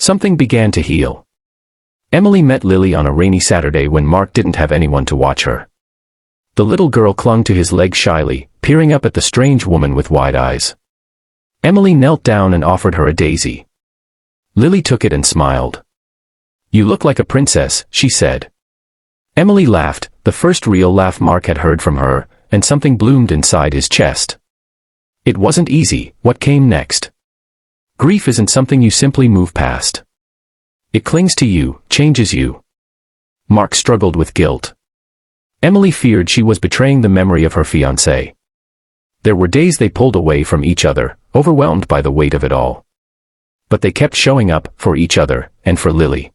Something began to heal. Emily met Lily on a rainy Saturday when Mark didn't have anyone to watch her. The little girl clung to his leg shyly, peering up at the strange woman with wide eyes. Emily knelt down and offered her a daisy. Lily took it and smiled. "You look like a princess," she said. Emily laughed, the first real laugh Mark had heard from her, and something bloomed inside his chest. It wasn't easy. What came next? Grief isn't something you simply move past. It clings to you, changes you. Mark struggled with guilt. Emily feared she was betraying the memory of her fiancé. There were days they pulled away from each other, overwhelmed by the weight of it all. But they kept showing up, for each other, and for Lily.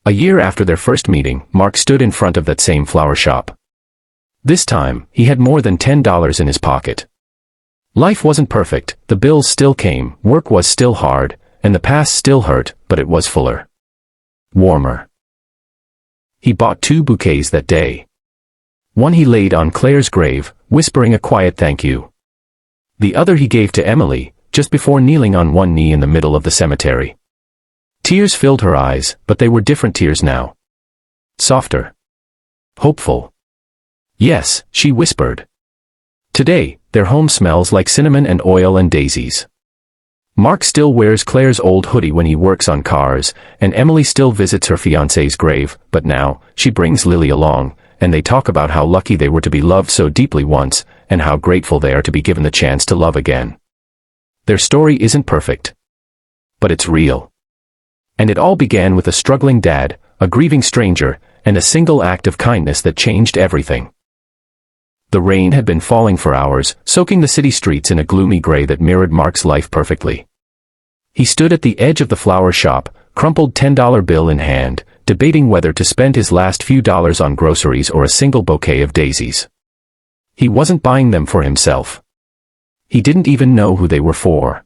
A year after their first meeting, Mark stood in front of that same flower shop. This time, he had more than $10 in his pocket. Life wasn't perfect, the bills still came, work was still hard, and the past still hurt, but it was fuller. Warmer. He bought 2 bouquets that day. One he laid on Claire's grave, whispering a quiet thank you. The other he gave to Emily, just before kneeling on one knee in the middle of the cemetery. Tears filled her eyes, but they were different tears now. Softer. Hopeful. "Yes," she whispered. "Today, their home smells like cinnamon and oil and daisies." Mark still wears Claire's old hoodie when he works on cars, and Emily still visits her fiancé's grave, but now, she brings Lily along, and they talk about how lucky they were to be loved so deeply once, and how grateful they are to be given the chance to love again. Their story isn't perfect. But it's real. And it all began with a struggling dad, a grieving stranger, and a single act of kindness that changed everything. The rain had been falling for hours, soaking the city streets in a gloomy gray that mirrored Mark's life perfectly. He stood at the edge of the flower shop, crumpled $10 bill in hand, debating whether to spend his last few dollars on groceries or a single bouquet of daisies. He wasn't buying them for himself. He didn't even know who they were for.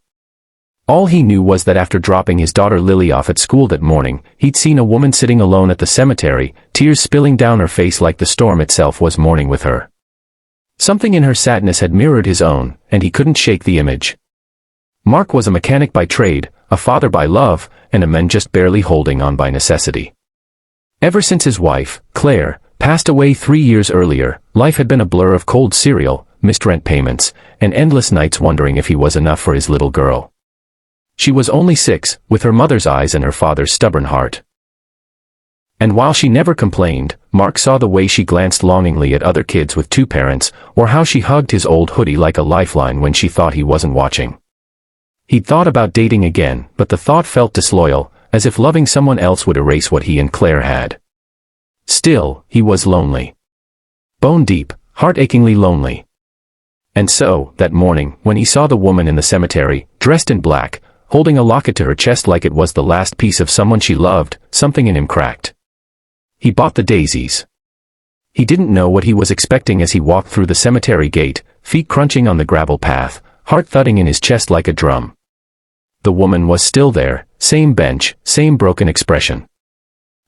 All he knew was that after dropping his daughter Lily off at school that morning, he'd seen a woman sitting alone at the cemetery, tears spilling down her face like the storm itself was mourning with her. Something in her sadness had mirrored his own, and he couldn't shake the image. Mark was a mechanic by trade, a father by love, and a man just barely holding on by necessity. Ever since his wife, Claire, passed away 3 years earlier, life had been a blur of cold cereal, missed rent payments, and endless nights wondering if he was enough for his little girl. She was only 6, with her mother's eyes and her father's stubborn heart. And while she never complained, Mark saw the way she glanced longingly at other kids with 2 parents, or how she hugged his old hoodie like a lifeline when she thought he wasn't watching. He'd thought about dating again, but the thought felt disloyal, as if loving someone else would erase what he and Claire had. Still, he was lonely. Bone deep, heart-achingly lonely. And so, that morning, when he saw the woman in the cemetery, dressed in black, holding a locket to her chest like it was the last piece of someone she loved, something in him cracked. He bought the daisies. He didn't know what he was expecting as he walked through the cemetery gate, feet crunching on the gravel path, heart thudding in his chest like a drum. The woman was still there, same bench, same broken expression.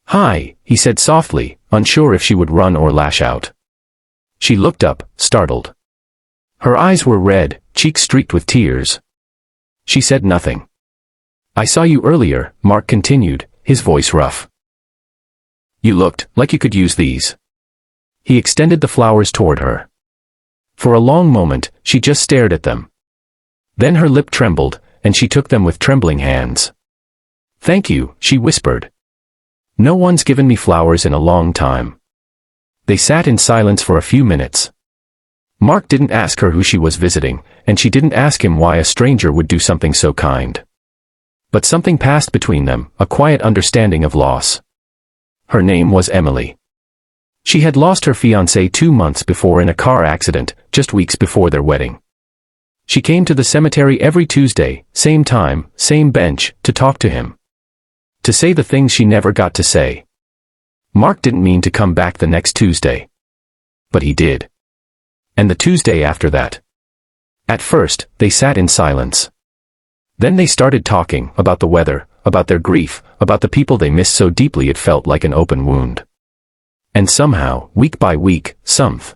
"Hi," he said softly, unsure if she would run or lash out. She looked up, startled. Her eyes were red, cheeks streaked with tears. She said nothing. "I saw you earlier," Mark continued, his voice rough. "You looked like you could use these." He extended the flowers toward her. For a long moment, she just stared at them. Then her lip trembled, and she took them with trembling hands. "Thank you," she whispered. "No one's given me flowers in a long time." They sat in silence for a few minutes. Mark didn't ask her who she was visiting, and she didn't ask him why a stranger would do something so kind. But something passed between them, a quiet understanding of loss. Her name was Emily. She had lost her fiancé 2 months before in a car accident, just weeks before their wedding. She came to the cemetery every Tuesday, same time, same bench, to talk to him. To say the things she never got to say. Mark didn't mean to come back the next Tuesday. But he did. And the Tuesday after that. At first, they sat in silence. Then they started talking about the weather, about their grief, about the people they missed so deeply it felt like an open wound. And somehow, week by week, something